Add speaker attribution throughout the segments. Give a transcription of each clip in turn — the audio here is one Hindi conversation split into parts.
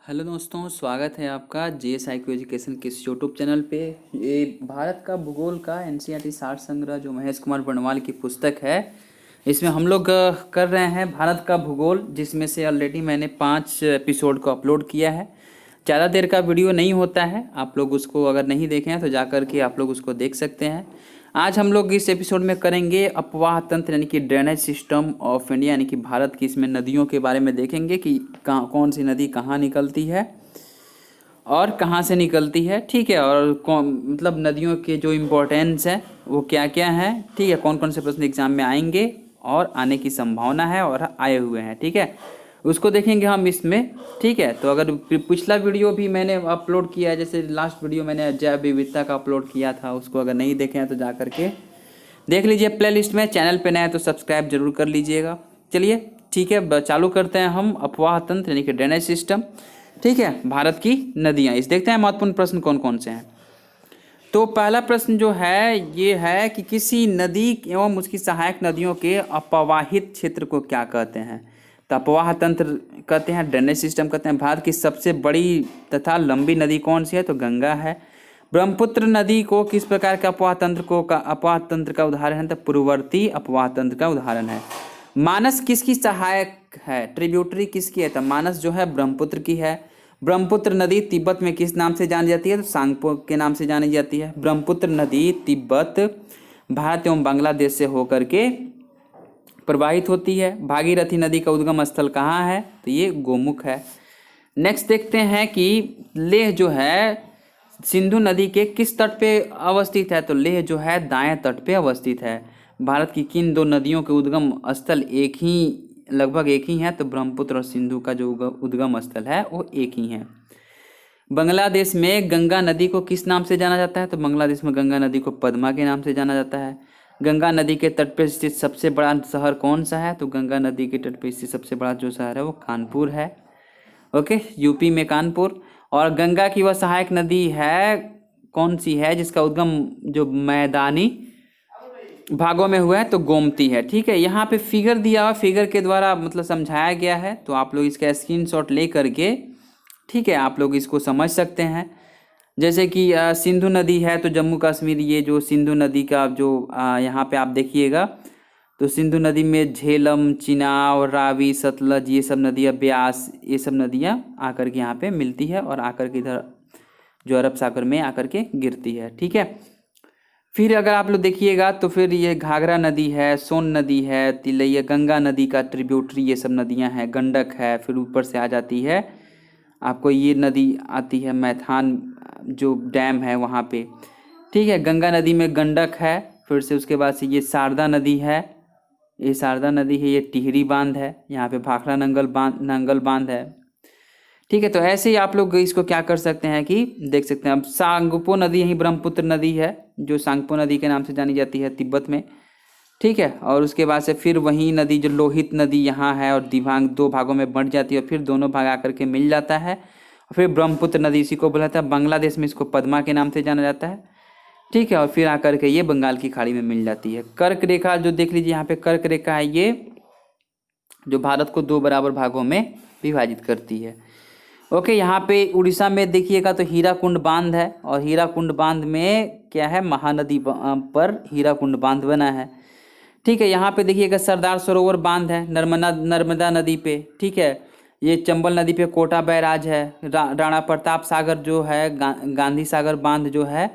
Speaker 1: हेलो दोस्तों, स्वागत है आपका JSIQ एजुकेशन के इस यूट्यूब चैनल पे। ये भारत का भूगोल का NCERT सार संग्रह जो महेश कुमार वर्णवाल की पुस्तक है, इसमें हम लोग कर रहे हैं भारत का भूगोल, जिसमें से ऑलरेडी मैंने 5 एपिसोड को अपलोड किया है। ज़्यादा देर का वीडियो नहीं होता है, आप लोग उसको अगर नहीं देखे हैं तो जा कर के आप लोग उसको देख सकते हैं। आज हम लोग इस एपिसोड में करेंगे अपवाह तंत्र यानी कि ड्रेनेज सिस्टम ऑफ इंडिया, यानी कि भारत की इसमें नदियों के बारे में देखेंगे कि कहाँ कौन सी नदी कहाँ निकलती है और कहाँ से निकलती है। ठीक है, और कौन मतलब नदियों के जो इम्पोर्टेंस है वो क्या क्या है। ठीक है, कौन कौन से प्रश्न एग्जाम में आएंगे और आने की संभावना है और आए हुए हैं। ठीक है, उसको देखेंगे हम इसमें। ठीक है, तो अगर पिछला वीडियो भी मैंने अपलोड किया है, जैसे लास्ट वीडियो मैंने जैव विविधता का अपलोड किया था, उसको अगर नहीं देखे हैं तो जा करके देख लीजिए प्लेलिस्ट में। चैनल पे नए हैं तो सब्सक्राइब जरूर कर लीजिएगा। चलिए ठीक है, चालू करते हैं हम अपवाह तंत्र यानी कि ड्रेनेज सिस्टम। ठीक है, भारत की नदियाँ, इस देखते हैं महत्वपूर्ण प्रश्न कौन कौन से हैं। तो पहला प्रश्न जो है ये है कि किसी नदी एवं उसकी सहायक नदियों के अपवाहित क्षेत्र को क्या कहते हैं। तो अपवाह तंत्र कहते हैं, ड्रेनेज सिस्टम कहते हैं। भारत की सबसे बड़ी तथा लंबी नदी कौन सी है, तो गंगा है। ब्रह्मपुत्र नदी को किस प्रकार के अपवाह तंत्र का उदाहरण है, तो पूर्ववर्ती अपवाह तंत्र का उदाहरण है। मानस किसकी सहायक है, ट्रिब्यूटरी किसकी है, तो मानस जो है ब्रह्मपुत्र की है। ब्रह्मपुत्र नदी तिब्बत में किस नाम से जानी जाती है, तो सांगपो के नाम से जानी जाती है। ब्रह्मपुत्र नदी तिब्बत, भारत एवं बांग्लादेश से होकर के प्रवाहित होती है। भागीरथी नदी का उद्गम स्थल कहाँ है, तो ये गोमुख है। नेक्स्ट देखते हैं कि लेह जो है सिंधु नदी के किस तट पे अवस्थित है, तो लेह जो है दाएं तट पे अवस्थित है। भारत की किन दो नदियों के उद्गम स्थल लगभग एक ही हैं, तो ब्रह्मपुत्र और सिंधु का जो उद्गम स्थल है वो एक ही है। बांग्लादेश में गंगा नदी को किस नाम से जाना जाता है, तो बांग्लादेश में गंगा नदी को पद्मा के नाम से जाना जाता है। गंगा नदी के तट पर स्थित सबसे बड़ा शहर कौन सा है, तो गंगा नदी के तट पर स्थित सबसे बड़ा जो शहर है वो कानपुर है। ओके, यूपी में कानपुर। और गंगा की वह सहायक नदी है कौन सी है जिसका उद्गम जो मैदानी भागों में हुआ है, तो गोमती है। ठीक है, यहाँ पे फिगर दिया हुआ, फिगर के द्वारा मतलब समझाया गया है, तो आप लोग इसका स्क्रीनशॉट ले करके ठीक है आप लोग इसको समझ सकते हैं। जैसे कि सिंधु नदी है, तो जम्मू कश्मीर, ये जो सिंधु नदी का जो यहाँ पे आप देखिएगा, तो सिंधु नदी में झेलम, चिनाब, रावी, सतलज, ये सब नदियाँ, ब्यास, ये सब नदियाँ आकर के यहाँ पे मिलती है और आकर के इधर जो अरब सागर में आकर के गिरती है। ठीक है, फिर अगर आप लोग देखिएगा तो फिर ये घाघरा नदी है, सोन नदी है, तिलैया, गंगा नदी का ट्रिब्यूटरी ये सब नदियाँ हैं। गंडक है, फिर ऊपर से आ जाती है आपको ये नदी आती है मैथान जो डैम है वहाँ पे। ठीक है, गंगा नदी में गंडक है, फिर से उसके बाद से ये शारदा नदी है, ये शारदा नदी है, ये टिहरी बांध है, यहाँ पे भाखड़ा नंगल बांध है। ठीक है, तो ऐसे ही आप लोग इसको क्या कर सकते हैं कि देख सकते हैं। अब सांगपो नदी यही ब्रह्मपुत्र नदी है जो सांगपो नदी के नाम से जानी जाती है तिब्बत में। ठीक है, और उसके बाद से फिर वही नदी जो लोहित नदी यहाँ है और दिबांग दो भागों में बंट जाती है और फिर दोनों भाग आकर के मिल जाता है। फिर ब्रह्मपुत्र नदी इसी को बोला जाता है, बांग्लादेश में इसको पद्मा के नाम से जाना जाता है। ठीक है, और फिर आकर के ये बंगाल की खाड़ी में मिल जाती है। कर्क रेखा जो देख लीजिए यहाँ पे कर्क रेखा है, ये जो भारत को दो बराबर भागों में विभाजित करती है। ओके, यहाँ पे उड़ीसा में देखिएगा तो हीराकुंड बांध है और हीराकुंड बांध में क्या है, महानदी पर हीराकुंड बांध बना है। ठीक है, यहाँ पे देखिएगा सरदार सरोवर बांध है नर्मदा नदी पे। ठीक है, ये चंबल नदी पे कोटा बैराज है। राणा प्रताप सागर जो है, गांधी सागर बांध जो है,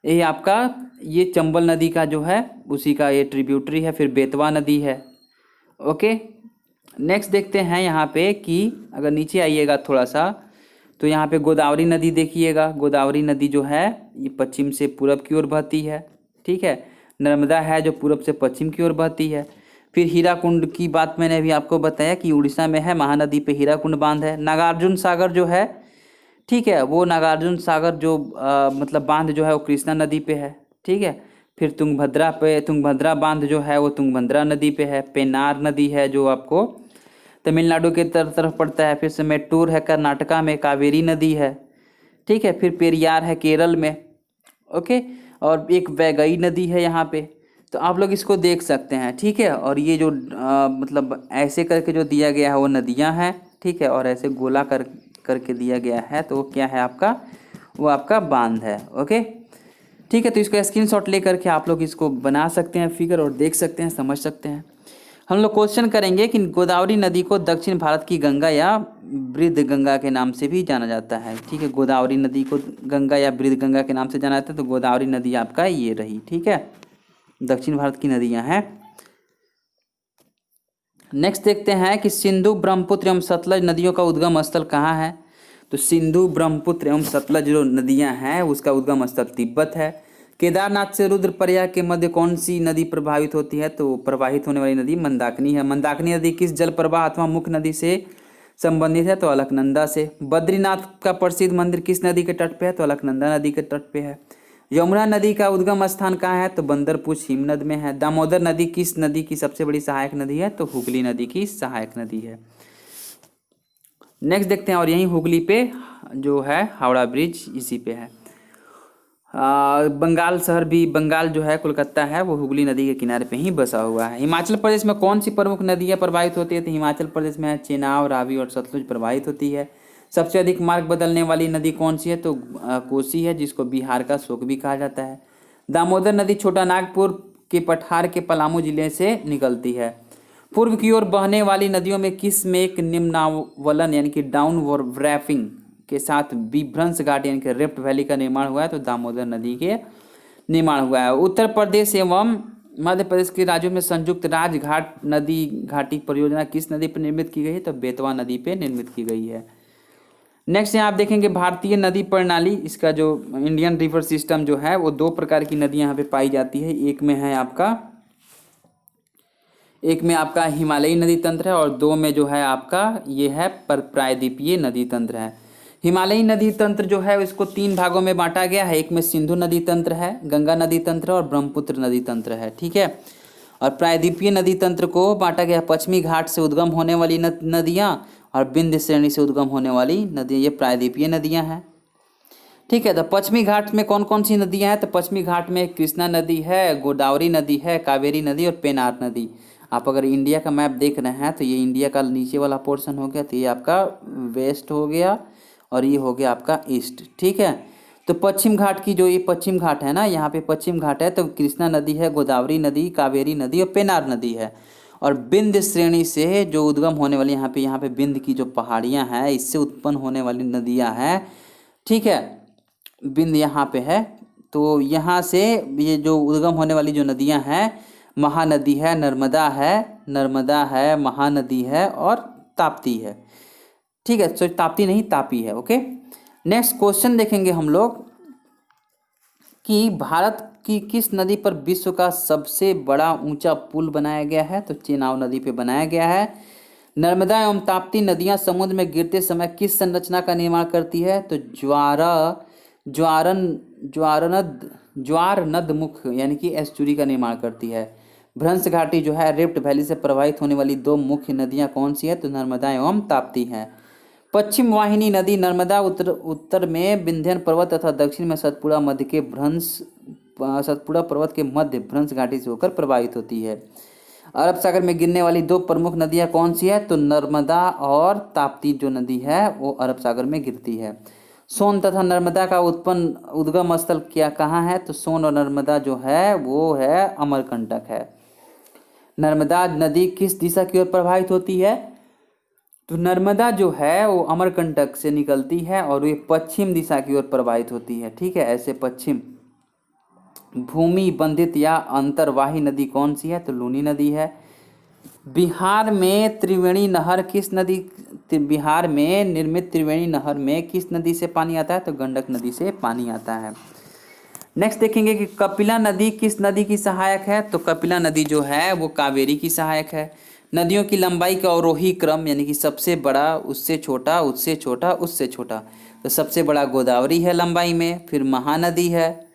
Speaker 1: ये आपका ये चंबल नदी का जो है उसी का ये ट्रिब्यूटरी है। फिर बेतवा नदी है। ओके, नेक्स्ट देखते हैं यहाँ पे कि अगर नीचे आइएगा थोड़ा सा तो यहाँ पे गोदावरी नदी देखिएगा। गोदावरी नदी जो है ये पश्चिम से पूरब की ओर बहती है। ठीक है, नर्मदा है जो पूरब से पश्चिम की ओर बहती है। फिर हीराकुंड की बात मैंने अभी आपको बताया कि उड़ीसा में है, महानदी पे हीराकुंड बांध है। नागार्जुन सागर जो है, ठीक है, वो नागार्जुन सागर जो मतलब बांध जो है वो कृष्णा नदी पे है। ठीक है, फिर तुंगभद्रा बांध जो है वो तुंगभद्रा नदी पे है। पेन्नार नदी है जो आपको तमिलनाडु के तरफ पड़ता है। फिर से मेट्टूर है कर्नाटका में, कावेरी नदी है। ठीक है, फिर पेरियार है केरल में। ओके, और एक वैगई नदी है यहाँ पे, तो आप लोग इसको देख सकते हैं। ठीक है, और ये जो मतलब ऐसे करके जो दिया गया है वो नदियाँ हैं। ठीक है, और ऐसे गोला कर करके दिया गया है, तो वो क्या है आपका, वो आपका बांध है। ओके, ठीक है। तो इसको स्क्रीनशॉट ले करके आप लोग इसको बना सकते हैं फिगर और देख सकते हैं, समझ सकते हैं। हम लोग क्वेश्चन करेंगे कि गोदावरी नदी को दक्षिण भारत की गंगा या बृहद गंगा के नाम से भी जाना जाता है। ठीक है, गोदावरी नदी को गंगा या बृहद गंगा के नाम से जाना जाता है, तो गोदावरी नदी आपका ये रही। ठीक है, दक्षिण भारत की नदियां हैं। नेक्स्ट देखते हैं कि सिंधु ब्रह्मपुत्र एवं सतलज नदियों का उद्गम स्थल कहाँ है। तो सिंधु ब्रह्मपुत्र एवं सतलज जो नदियां हैं उसका उद्गम स्थल तिब्बत है। केदारनाथ से रुद्रप्रयाग के मध्य कौन सी नदी प्रभावित होती है। तो प्रवाहित होने वाली नदी मंदाकिनी है। मंदाकिनी नदी किस जल प्रवाह अथवा मुख्य नदी से संबंधित है। तो अलकनंदा से। बद्रीनाथ का प्रसिद्ध मंदिर किस नदी के तट पे है। तो अलकनंदा नदी के तट पे है। यमुना नदी का उद्गम स्थान कहाँ है। तो बंदरपुर हिमनद में है। दामोदर नदी किस नदी की सबसे बड़ी सहायक नदी है। तो हुगली नदी की सहायक नदी है। नेक्स्ट देखते हैं, और यहीं हुगली पे जो है हावड़ा ब्रिज इसी पे है। बंगाल शहर भी, बंगाल जो है कोलकाता है, वो हुगली नदी के किनारे पे ही बसा हुआ है। हिमाचल प्रदेश में कौन सी प्रमुख नदियाँ प्रवाहित होती है। तो हिमाचल प्रदेश में है चेनाब, रावी और सतलुज प्रवाहित होती है। सबसे अधिक मार्ग बदलने वाली नदी कौन सी है। तो कोसी है, जिसको बिहार का शोक भी कहा जाता है। दामोदर नदी छोटा नागपुर के पठार के पलामू जिले से निकलती है। पूर्व की ओर बहने वाली नदियों में किस में एक निम्नावलन यानी कि डाउन रैपिंग के साथ विभ्रंश घाट यानी कि रिफ्ट वैली का निर्माण हुआ है। तो दामोदर नदी के निर्माण हुआ है। उत्तर प्रदेश एवं मध्य प्रदेश के राज्यों में संयुक्त राजघाट नदी घाटी परियोजना किस नदी पर निर्मित की गई है। तो बेतवा नदी पे निर्मित की गई है। नेक्स्ट यहाँ आप देखेंगे भारतीय नदी प्रणाली, इसका जो इंडियन रिवर सिस्टम जो है वो दो प्रकार की नदियाँ यहाँ पे पाई जाती है। एक में आपका हिमालयी नदी तंत्र है और दो में जो है आपका ये है प्रायद्वीपीय नदी तंत्र है। हिमालयी नदी तंत्र जो है इसको तीन भागों में बांटा गया है। एक में सिंधु नदी तंत्र है, गंगा नदी तंत्र और ब्रह्मपुत्र नदी तंत्र है। ठीक है, और प्रायद्वीपीय नदी तंत्र को बांटा गया पश्चिमी घाट से उद्गम होने वाली नदियाँ और विंध्य श्रेणी से उद्गम होने वाली नदियाँ, ये प्रायद्वीपीय नदियाँ हैं। ठीक है, तो पश्चिमी घाट में कौन कौन सी नदियाँ हैं। तो पश्चिमी घाट में कृष्णा नदी है, गोदावरी नदी है, कावेरी नदी और पेनार नदी। आप अगर इंडिया का मैप देख रहे हैं तो ये इंडिया का नीचे वाला पोर्शन हो गया, तो ये आपका वेस्ट हो गया और ये हो गया आपका ईस्ट। ठीक है, तो पश्चिम घाट की जो ये पश्चिम घाट है ना, यहाँ पे पश्चिम घाट है तो कृष्णा नदी है, गोदावरी नदी, कावेरी नदी और पेनार नदी है। और विंध्य श्रेणी से जो उद्गम होने वाली यहाँ पे विंध्य की जो पहाड़ियाँ हैं इससे उत्पन्न होने वाली नदियाँ हैं। ठीक है, विंध्य यहाँ पे है, तो यहाँ से ये जो उद्गम होने वाली जो नदियाँ हैं, महानदी है, नर्मदा है, महानदी है और ताप्ती है। ठीक है, सो ताप्ती नहीं तापी है। ओके, नेक्स्ट क्वेश्चन देखेंगे हम लोग कि भारत की किस नदी पर विश्व का सबसे बड़ा ऊंचा पुल बनाया गया है। तो चेनाब नदी पे बनाया गया है। नर्मदा एवं ताप्ती नदियां समुद्र में गिरते समय किस संरचना का निर्माण करती है। तो ज्वार नद मुख यानी कि एस्चुरी का निर्माण करती है। भ्रंश घाटी जो है रिफ्ट वैली से प्रवाहित होने वाली दो मुख्य नदियां कौन सी है। तो नर्मदा एवं ताप्ती हैं। पश्चिम वाहिनी नदी नर्मदा उत्तर में विंध्य पर्वत तथा दक्षिण में सतपुड़ा पर्वत के मध्य भ्रंश घाटी से होकर प्रवाहित होती है। अरब सागर में गिरने वाली दो प्रमुख नदियां कौन सी है। तो नर्मदा और ताप्ती जो नदी है वो अरब सागर में गिरती है। सोन तथा नर्मदा का उद्गम स्थल क्या कहाँ है। तो सोन और नर्मदा जो है वो है अमरकंटक है। नर्मदा नदी किस दिशा की ओर प्रवाहित होती है। तो नर्मदा जो है वो अमरकंटक से निकलती है और ये पश्चिम दिशा की ओर प्रवाहित होती है। ठीक है, ऐसे पश्चिम। भूमि बंधित या अंतर्वाही नदी कौन सी है। तो लूनी नदी है। बिहार में निर्मित त्रिवेणी नहर में किस नदी से पानी आता है। तो गंडक नदी से पानी आता है। नेक्स्ट देखेंगे कि कपिला नदी किस नदी की सहायक है। तो कपिला नदी जो है वो कावेरी की सहायक है। नदियों की लंबाई का अवरोही क्रम यानी कि सबसे बड़ा, उससे छोटा, उससे छोटा, उससे छोटा। तो सबसे बड़ा गोदावरी है लंबाई में, फिर महानदी है,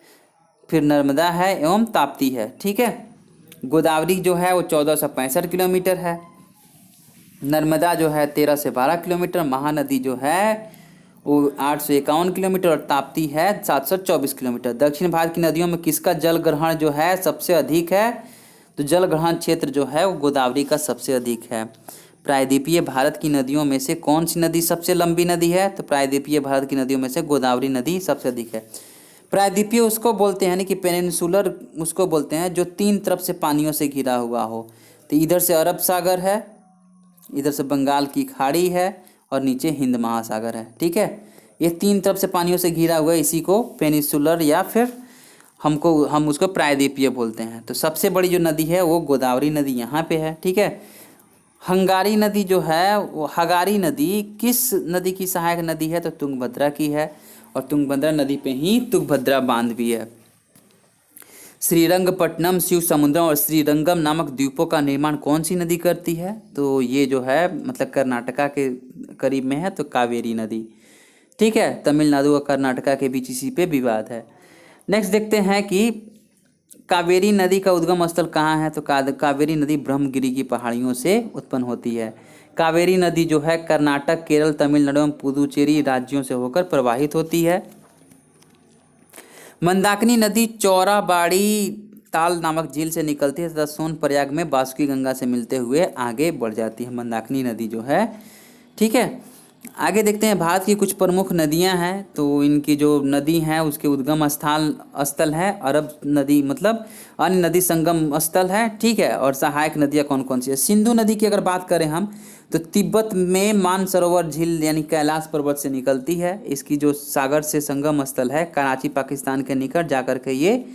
Speaker 1: फिर नर्मदा है एवं ताप्ती है। ठीक है, गोदावरी जो है वो 1465 किलोमीटर है, नर्मदा जो है 13 से 12 किलोमीटर, महानदी जो है वो 851 किलोमीटर और ताप्ती है 724 किलोमीटर। दक्षिण भारत की नदियों में किसका जल ग्रहण जो है सबसे अधिक है। तो जल ग्रहण क्षेत्र जो है वो गोदावरी का सबसे अधिक है। प्रायद्वीपीय भारत की नदियों में से कौन सी नदी सबसे लंबी नदी है? तो प्रायद्वीपीय भारत की नदियों में से गोदावरी नदी सबसे अधिक है। प्रायद्वीपीय उसको बोलते हैं, यानी कि पेनिनसुलर उसको बोलते हैं जो 3 तरफ से पानियों से घिरा हुआ हो। तो इधर से अरब सागर है, इधर से बंगाल की खाड़ी है और नीचे हिंद महासागर है। ठीक है, ये 3 तरफ से पानियों से घिरा हुआ है, इसी को पेनिनसुलर या फिर हम उसको प्रायद्वीपीय बोलते हैं। तो सबसे बड़ी जो नदी है वो गोदावरी नदी यहाँ पे है। ठीक है, हंगारी नदी जो है वो हगारी नदी किस नदी की सहायक नदी है? तो तुंगभद्रा की है, और तुंगभद्रा नदी पे ही तुंगभद्रा बांध भी है। श्रीरंगपट्टनम, शिव समुद्रम और श्रीरंगम नामक द्वीपों का निर्माण कौन सी नदी करती है? तो ये जो है मतलब कर्नाटका के करीब में है, तो कावेरी नदी। ठीक है, तमिलनाडु और कर्नाटका के बीच इसी पे विवाद है। नेक्स्ट देखते हैं कि कावेरी नदी का उद्गम स्थल कहाँ है? तो कावेरी नदी ब्रह्मगिरी की पहाड़ियों से उत्पन्न होती है। कावेरी नदी जो है कर्नाटक, केरल, तमिलनाडु एवं पुदुचेरी राज्यों से होकर प्रवाहित होती है। मंदाकिनी नदी चौराबाड़ी ताल नामक झील से निकलती है तथा सोनप्रयाग में बासुकी गंगा से मिलते हुए आगे बढ़ जाती है मंदाकिनी नदी जो है। ठीक है, आगे देखते हैं भारत की कुछ प्रमुख नदियां हैं। तो इनकी जो नदी हैं उसके उद्गम स्थल है अरब नदी, मतलब अन्य नदी संगम स्थल है। ठीक है, और सहायक नदियां कौन कौन सी है? सिंधु नदी की अगर बात करें हम तो तिब्बत में मानसरोवर झील यानी कैलाश पर्वत से निकलती है। इसकी जो सागर से संगम स्थल है कराची पाकिस्तान के निकट जाकर के ये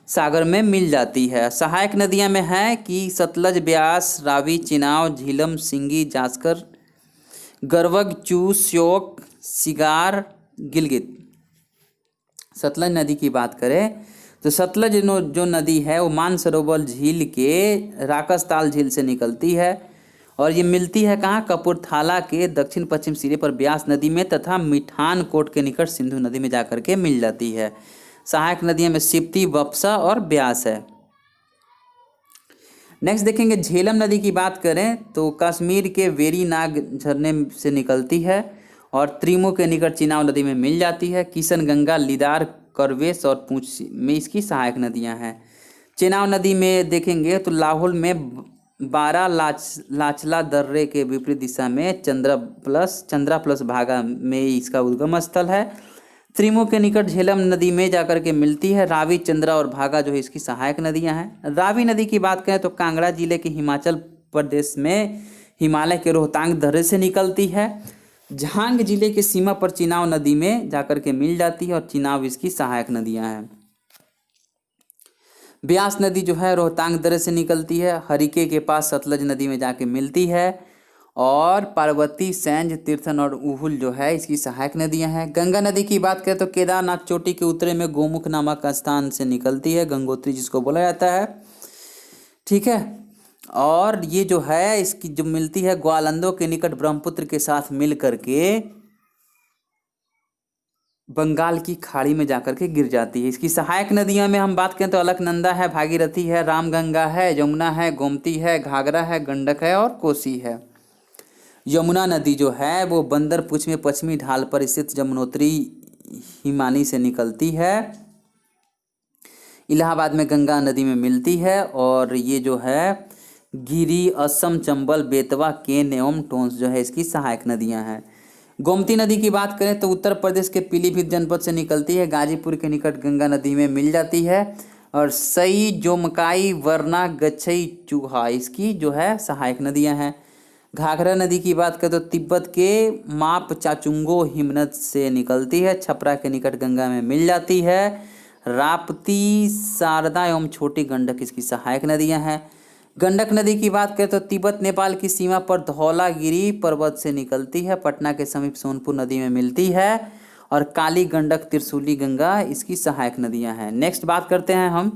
Speaker 1: सागर में मिल जाती है। सहायक नदियां में है कि सतलज, ब्यास, रावी, चिनाब, झीलम, सिंगी, जास्कर, गरवग, चू, श्योक, सिगार, गिलगित। सतलज नदी की बात करें तो सतलज जो नदी है वो मानसरोवर झील के राकसताल झील से निकलती है और ये मिलती है कहाँ? कपूरथला के दक्षिण पश्चिम सिरे पर ब्यास नदी में तथा मिठानकोट के निकट सिंधु नदी में जाकर के मिल जाती है। सहायक नदियों में सिप्ती, बप्सा और ब्यास है। नेक्स्ट देखेंगे झेलम नदी की बात करें तो कश्मीर के वेरी नाग झरने से निकलती है और त्रिमु के निकट चिनाब नदी में मिल जाती है। किशन गंगा, लिदार, करवेश और पूंछ में इसकी सहायक नदियां हैं। चिनाब नदी में देखेंगे तो लाहौल में 12 लाचला दर्रे के विपरीत दिशा में चंद्रा प्लस भागा में इसका उद्गम स्थल है। त्रिमु के निकट झेलम नदी में जाकर के मिलती है। रावी, चंद्रा और भागा जो है इसकी सहायक नदियां हैं। रावी नदी की बात करें तो कांगड़ा जिले के हिमाचल प्रदेश में हिमालय के रोहतांग दर्रे से निकलती है। झांग जिले के सीमा पर चिनाब नदी में जाकर के मिल जाती है और चिनाब इसकी सहायक नदियां हैं। ब्यास नदी जो है रोहतांग दर्रे से निकलती है, हरिके के पास सतलज नदी में जाके मिलती है और पार्वती, सैंज, तीर्थन और उहुल जो है इसकी सहायक नदियां हैं। गंगा नदी की बात करें तो केदारनाथ चोटी के उत्तरे में गोमुख नामक स्थान से निकलती है, गंगोत्री जिसको बोला जाता है। ठीक है, और ये जो है इसकी जो मिलती है ग्वालंदों के निकट ब्रह्मपुत्र के साथ मिल करके बंगाल की खाड़ी में जाकर के गिर जाती है। इसकी सहायक नदियों में हम बात करें तो अलकनंदा है, भागीरथी है, रामगंगा है, यमुना है, गोमती है, घाघरा है, गंडक है और कोसी है। यमुना नदी जो है वो बंदरपुछ में पश्चिमी ढाल पर स्थित यमुनोत्री हिमानी से निकलती है, इलाहाबाद में गंगा नदी में मिलती है और ये जो है गिरी, असम, चंबल, बेतवा, केन एवं टोंस जो है इसकी सहायक नदियां हैं। गोमती नदी की बात करें तो उत्तर प्रदेश के पीलीभीत जनपद से निकलती है, गाजीपुर के निकट गंगा नदी में मिल जाती है और सई, जोमकाई, वरना, गच्छई, चूहा इसकी जो है सहायक नदियां हैं। घाघरा नदी की बात करें तो तिब्बत के माप चाचुंगो हिमनद से निकलती है, छपरा के निकट गंगा में मिल जाती है। राप्ती, शारदा एवं छोटी गंडक इसकी सहायक नदियां हैं। गंडक नदी की बात करें तो तिब्बत नेपाल की सीमा पर धौलागिरी पर्वत से निकलती है, पटना के समीप सोनपुर नदी में मिलती है और काली गंडक, त्रिशूली गंगा इसकी सहायक नदियां हैं। नेक्स्ट बात करते हैं हम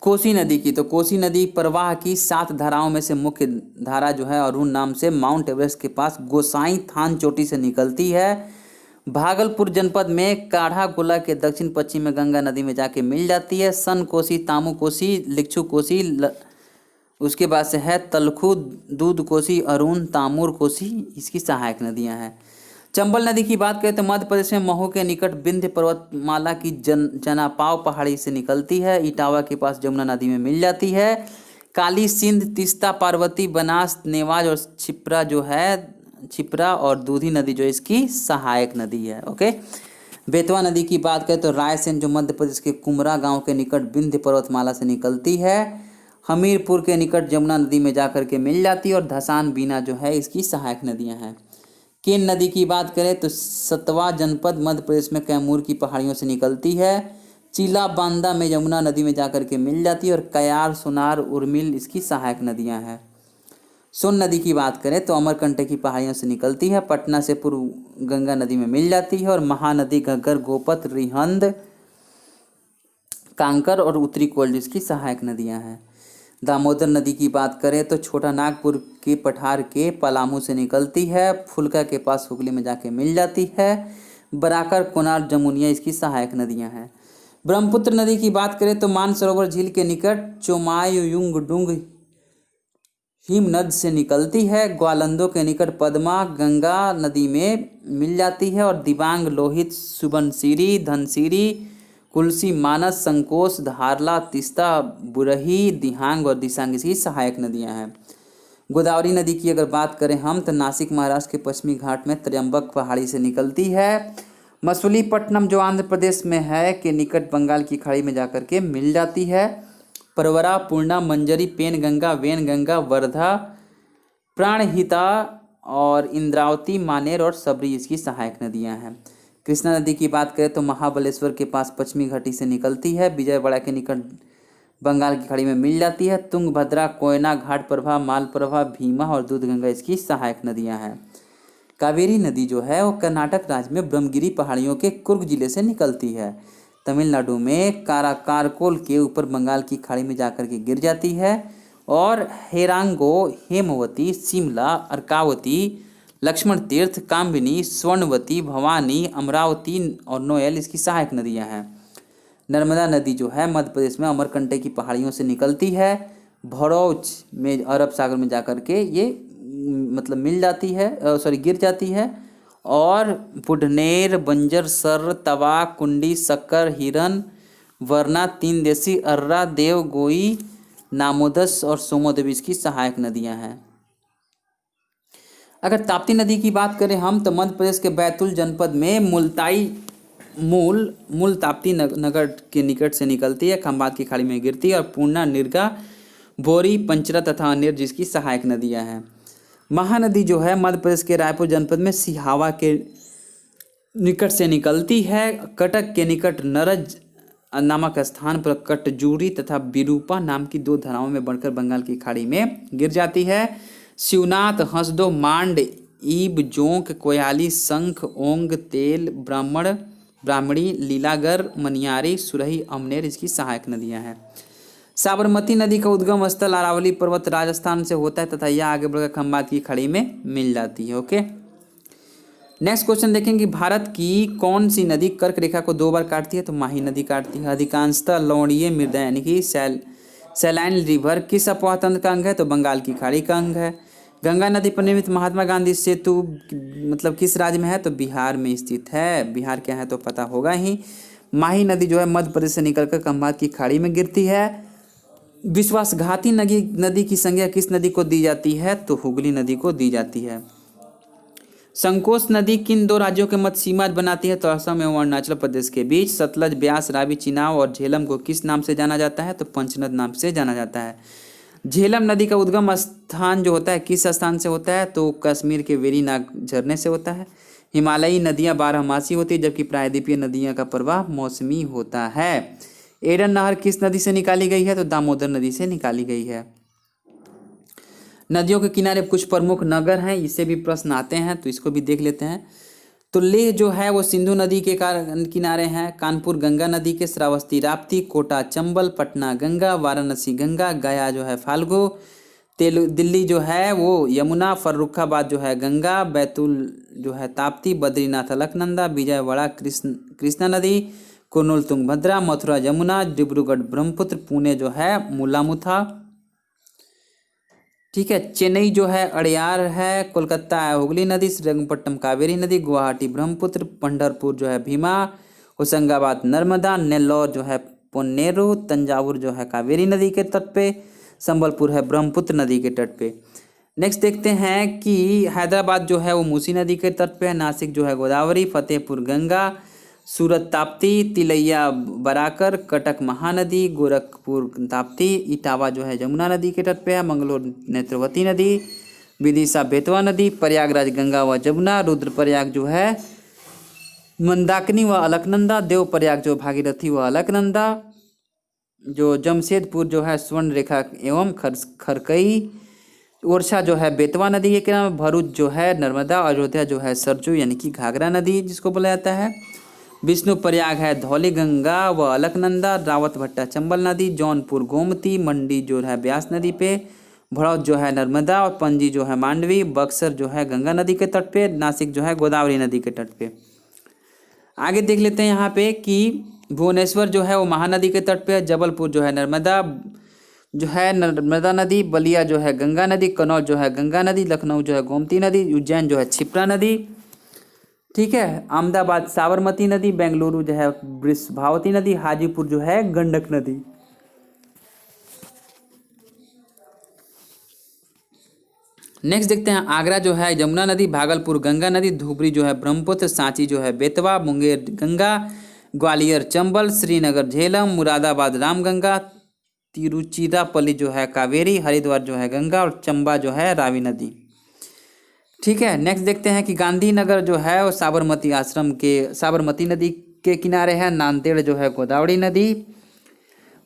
Speaker 1: कोसी नदी की। तो कोसी नदी प्रवाह की 7 धाराओं में से मुख्य धारा जो है अरुण नाम से माउंट एवरेस्ट के पास गोसाई थान चोटी से निकलती है। भागलपुर जनपद में काढ़ा गोला के दक्षिण पश्चिम में गंगा नदी में जाके मिल जाती है। सन कोसी, तामू कोसी, लिच्छू कोसी, उसके बाद से है तलखू, दूध कोसी, अरुण, तामूर कोसी इसकी सहायक नदियां हैं। चंबल नदी की बात करें तो मध्य प्रदेश में महू के निकट विंध्य पर्वतमाला की जनापाव पहाड़ी से निकलती है, इटावा के पास यमुना नदी में मिल जाती है। काली सिंध, तीस्ता, पार्वती, बनास, नेवाज और छिप्रा जो है, छिप्रा और दूधी नदी जो इसकी सहायक नदी है। ओके। बेतवा नदी की बात करें तो रायसेन जो मध्य प्रदेश के कुमरा गांव के निकट विंध्य पर्वतमाला से निकलती है, हमीरपुर के निकट जमुना नदी में जाकर के मिल जाती है, और धसान बीना जो है इसकी सहायक नदियां हैं। केन नदी की बात करें तो सतवा जनपद मध्य प्रदेश में कैमूर की पहाड़ियों से निकलती है, चिला बांदा में यमुना नदी में जाकर के मिल जाती है, और कयार, सोनार, उर्मिल इसकी सहायक नदियां हैं। सोन नदी की बात करें तो अमरकंटक की पहाड़ियों से निकलती है, पटना से पूर्व गंगा नदी में मिल जाती है, और महानदी घग्गर, गोपत, रिहंद, कांकर और उत्तरी कोयल इसकी सहायक नदियां हैं। दामोदर नदी की बात करें तो छोटा नागपुर के पठार के पलामू से निकलती है, फुल्का के पास हुगली में जाके मिल जाती है, बराकर, कोनार, जमुनिया इसकी सहायक नदियां हैं। ब्रह्मपुत्र नदी की बात करें तो मानसरोवर झील के निकट चोमायुंगडुंग हिमनद से निकलती है, ग्वालंदों के निकट पद्मा गंगा नदी में मिल जाती है, और दिबांग, लोहित, सुबनसिरी, धनसिरी, कुलसी, मानस, संकोश, धारला, तीस्ता, बुरही, दिहांग और दिसांग इसकी सहायक नदियां हैं। गोदावरी नदी की अगर बात करें हम तो नासिक महाराष्ट्र के पश्चिमी घाट में त्र्यंबक पहाड़ी से निकलती है, मसूलीपट्टनम जो आंध्र प्रदेश में है के निकट बंगाल की खाड़ी में जाकर के मिल जाती है, परवरा, पूर्णा, मंजरी, पेनगंगा, वेनगंगा, वर्धा, प्राणहिता और इंद्रावती, मानेर और सबरी इसकी सहायक नदियां हैं। कृष्णा नदी की बात करें तो महाबलेश्वर के पास पश्चिमी घाटी से निकलती है, विजयवाड़ा के निकट बंगाल की खाड़ी में मिल जाती है, तुंगभद्रा, कोयना, घाटप्रभा, मालप्रभा, भीमा और दूधगंगा इसकी सहायक नदियां हैं। कावेरी नदी जो है वो कर्नाटक राज्य में ब्रह्मगिरी पहाड़ियों के कुर्ग जिले से निकलती है, तमिलनाडु में काराकारकोल के ऊपर बंगाल की खाड़ी में जाकर के गिर जाती है, और हेरांगो, हेमवती, शिमला, अर्कावती, लक्ष्मण तीर्थ, कामिनी, स्वर्णवती, भवानी, अमरावती और नोयल इसकी सहायक नदियां हैं। नर्मदा नदी जो है मध्य प्रदेश में अमरकंटक की पहाड़ियों से निकलती है, भरौच में अरब सागर में जाकर के ये मतलब मिल जाती है, गिर जाती है, और बुढ़नेर, बंजर, सर, तवा, कुंडी, शक्कर, हिरन, वरना, तीन देसी, अर्रा, देव, गोई, नामोदस और सोमोदेवी इसकी सहायक नदियां हैं। अगर ताप्ती नदी की बात करें हम तो मध्य प्रदेश के बैतूल जनपद में मूल ताप्ती नगर के निकट से निकलती है, खंबात की खाड़ी में गिरती है, और पूर्णा, निर्गा, बोरी, पंचरा तथा अन्य जिसकी सहायक नदियां हैं। महानदी जो है मध्य प्रदेश के रायपुर जनपद में सिहावा के निकट से निकलती है, कटक के निकट नरज नामक स्थान पर कटजूरी तथा बिरूपा नाम की दो धाराओं में बढ़कर बंगाल की खाड़ी में गिर जाती है। शिवनाथ, हंसदो, मांड, ईब, जोंक, कोयाली, शंख, ओंग, तेल, ब्राह्मणी, लीलागर, मनियारी, सुरही, अमनेर इसकी सहायक नदियां हैं। साबरमती नदी का उद्गम स्थल अरावली पर्वत राजस्थान से होता है तथा यह आगे बढ़कर खंबात की खाड़ी में मिल जाती है। ओके, नेक्स्ट क्वेश्चन देखेंगे, भारत की कौन सी नदी कर्क रेखा को 2 बार काटती है? तो माही नदी काटती है। अधिकांशतः लवणीय मृदा यानी कि सैलाइन रिवर किस अपवाह तंत्र का अंग है? तो बंगाल की खाड़ी का अंग है। गंगा नदी पर निर्मित महात्मा गांधी सेतु मतलब किस राज्य में है? तो बिहार में स्थित है। बिहार क्या है तो पता होगा ही। माही नदी जो है मध्य प्रदेश से निकलकर खंबात की खाड़ी में गिरती है। विश्वासघाती नदी की संज्ञा किस नदी को दी जाती है? तो हुगली नदी को दी जाती है। संकोश नदी किन 2 राज्यों के मध्य सीमा बनाती है? तो असम एवं अरुणाचल प्रदेश के बीच। सतलज, ब्यास, रावी, चिनाब और झेलम को किस नाम से जाना जाता है? तो पंचनद नाम से जाना जाता है। झेलम नदी का उद्गम स्थान जो होता है किस स्थान से होता है? तो कश्मीर के वेरीनाग झरने से होता है। हिमालयी नदियां 12मासी होती है जबकि प्रायद्वीपीय नदियों का प्रवाह मौसमी होता है। एरन नहर किस नदी से निकाली गई है? तो दामोदर नदी से निकाली गई है। नदियों के किनारे कुछ प्रमुख नगर हैं, इससे भी प्रश्न आते हैं तो इसको भी देख लेते हैं। तो लेह जो है वो सिंधु नदी के किनारे हैं। कानपुर गंगा नदी के, श्रावस्ती राप्ती, कोटा चंबल, पटना गंगा, वाराणसी गंगा, गया जो है फाल्गु, दिल्ली जो है वो यमुना, फर्रुखाबाद जो है गंगा, बैतूल जो है ताप्ती, बद्रीनाथ अलकनंदा, विजयवाड़ा कृष्णा नदी, कुर्नूल तुंगभद्रा, मथुरा यमुना, डिब्रूगढ़ ब्रह्मपुत्र, पुणे जो है मुलामुथा, ठीक है। चेन्नई जो है अड़यार है, कोलकाता है हुगली नदी, श्रीरंगपट्टनम कावेरी नदी, गुवाहाटी ब्रह्मपुत्र, पंढरपुर जो है भीमा, होशंगाबाद नर्मदा, नेल्लौर जो है पोन्नेरू, तंजावुर जो है कावेरी नदी के तट पे, संबलपुर है ब्रह्मपुत्र नदी के तट पे। नेक्स्ट देखते हैं कि हैदराबाद जो है वो मूसी नदी के तट पे है, नासिक जो है गोदावरी, फतेहपुर गंगा, सूरत ताप्ती, तिलैया बराकर, कटक महानदी, गोरखपुर ताप्ती, इटावा जो है जमुना नदी के तट पे है, मंगलोर नेत्रवती नदी, विदिशा बेतवा नदी, प्रयागराज गंगा व जमुना, रुद्रप्रयाग जो है मंदाकिनी व अलकनंदा, देवप्रयाग जो भागीरथी व अलकनंदा, जो जमशेदपुर जो है स्वर्ण रेखा एवं खरकई, ओरछा जो है बेतवा नदी के किनारे, भरूच जो है नर्मदा, अयोध्या जो है सरजू यानी कि घाघरा नदी जिसको बोला जाता है, विष्णुप्रयाग है धौली गंगा व अलकनंदा, रावतभट्टा चंबल नदी, जौनपुर गोमती, मंडी जो है ब्यास नदी पे, भड़ौत जो है नर्मदा और पणजी जो है मांडवी, बक्सर जो है गंगा नदी के तट पे, नासिक जो है गोदावरी नदी के तट पे। आगे देख लेते हैं यहाँ पे कि भुवनेश्वर जो है वो महानदी के तट पे है, जबलपुर जो है नर्मदा जो है नर्मदा नदी, बलिया जो है गंगा नदी, कन्नौज जो है गंगा नदी, लखनऊ जो है गोमती नदी, उज्जैन जो है क्षिप्रा नदी, ठीक है, अहमदाबाद साबरमती नदी, बेंगलुरु जो है वृषभावती नदी, हाजीपुर जो है गंडक नदी। नेक्स्ट देखते हैं आगरा जो है यमुना नदी, भागलपुर गंगा नदी, धुबरी जो है ब्रह्मपुत्र, सांची जो है बेतवा, मुंगेर गंगा, ग्वालियर चंबल, श्रीनगर झेलम, मुरादाबाद रामगंगा, तिरुचिरापल्ली जो है कावेरी, हरिद्वार जो है गंगा और चंबा जो है रावी नदी। ठीक है, नेक्स्ट देखते हैं कि गांधीनगर जो है वो साबरमती आश्रम के साबरमती नदी के किनारे है, नांदेड़ जो है गोदावरी नदी,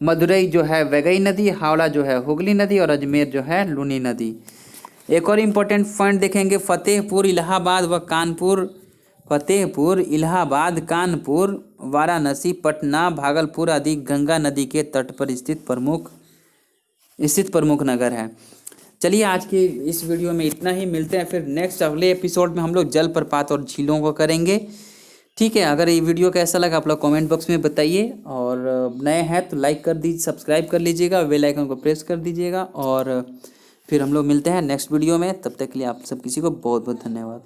Speaker 1: मदुरई जो है वैगई नदी, हावड़ा जो है हुगली नदी और अजमेर जो है लूनी नदी। एक और इम्पोर्टेंट पॉइंट देखेंगे, फतेहपुर इलाहाबाद व कानपुर, फतेहपुर इलाहाबाद कानपुर वाराणसी पटना भागलपुर आदि गंगा नदी के तट पर स्थित प्रमुख नगर है। चलिए आज के इस वीडियो में इतना ही, मिलते हैं फिर नेक्स्ट अगले एपिसोड में हम लोग जलप्रपात और झीलों को करेंगे। ठीक है, अगर ये वीडियो कैसा लगा आप लोग कमेंट बॉक्स में बताइए, और नए हैं तो लाइक कर दीजिए, सब्सक्राइब कर लीजिएगा, बेल आइकन को प्रेस कर दीजिएगा, और फिर हम लोग मिलते हैं नेक्स्ट वीडियो में। तब तक के लिए आप सब किसी को बहुत बहुत धन्यवाद।